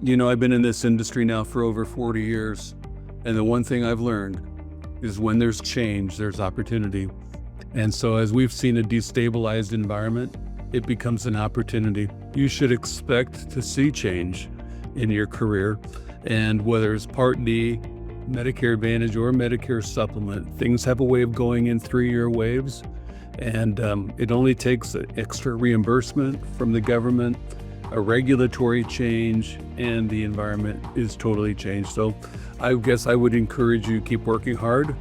I've been in this industry now for over 40 years, and the one thing I've learned is when there's change, there's opportunity. And so as we've seen a destabilized environment, it becomes an opportunity. You should expect to see change in your career. And whether it's Part D, Medicare Advantage, or Medicare Supplement, things have a way of going in 3-year waves. And it only takes an extra reimbursement from the government, a regulatory change, and the environment is totally changed. So I guess I would encourage you to keep working hard,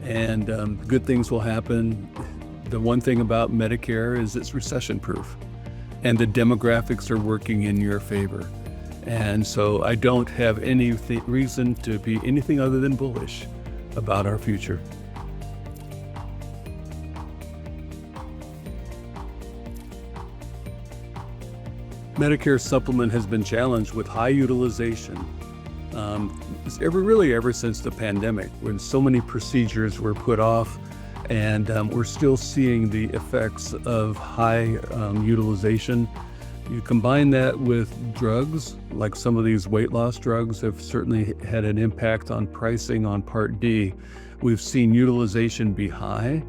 and good things will happen. The one thing about Medicare is it's recession-proof, and the demographics are working in your favor. And so I don't have any reason to be anything other than bullish about our future. Medicare Supplement has been challenged with high utilization ever since the pandemic, when so many procedures were put off, and we're still seeing the effects of high utilization. You combine that with drugs, like some of these weight loss drugs have certainly had an impact on pricing on Part D. We've seen utilization be high,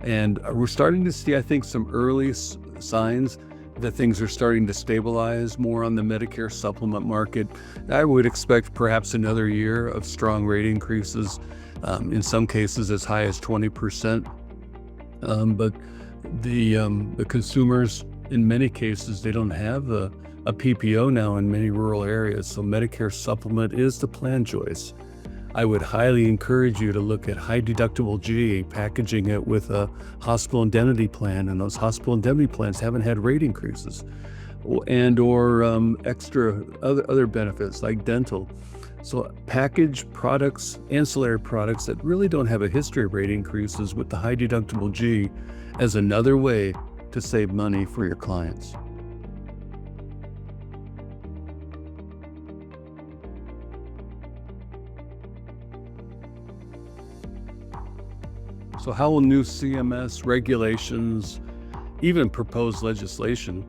and we're starting to see, I think, some early signs that things are starting to stabilize more on the Medicare Supplement market. I would expect perhaps another year of strong rate increases, in some cases as high as 20%. But the consumers, in many cases, they don't have a PPO now in many rural areas, so Medicare Supplement is the plan choice. I would highly encourage you to look at high deductible G, packaging it with a hospital indemnity plan, and those hospital indemnity plans haven't had rate increases, or extra other benefits like dental. So package products, ancillary products that really don't have a history of rate increases with the high deductible G as another way to save money for your clients. So how will new CMS regulations, even proposed legislation,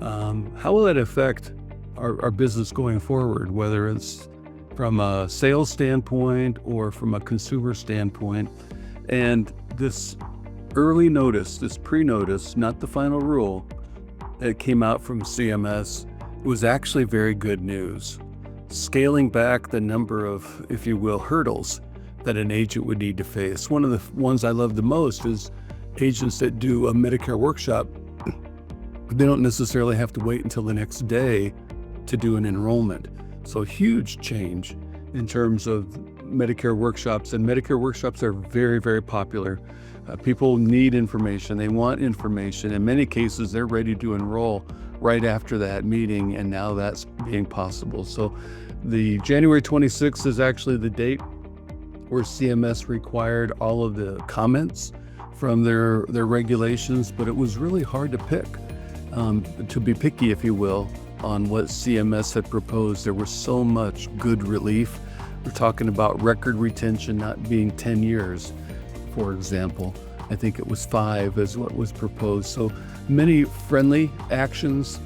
how will that affect our business going forward, whether it's from a sales standpoint or from a consumer standpoint? And this early notice, this pre-notice, not the final rule, that came out from CMS was actually very good news. Scaling back the number of, if you will, hurdles that an agent would need to face. One of the ones I love the most is agents that do a Medicare workshop. They don't necessarily have to wait until the next day to do an enrollment. So huge change in terms of Medicare workshops, and Medicare workshops are very, very popular. People need information, they want information. In many cases, they're ready to enroll right after that meeting, and now that's being possible. So the January 26th is actually the date where CMS required all of the comments from their regulations, but it was really hard to pick, to be picky, if you will, on what CMS had proposed. There was so much good relief. We're talking about record retention not being 10 years, for example. I think it was 5 is what was proposed. So many friendly actions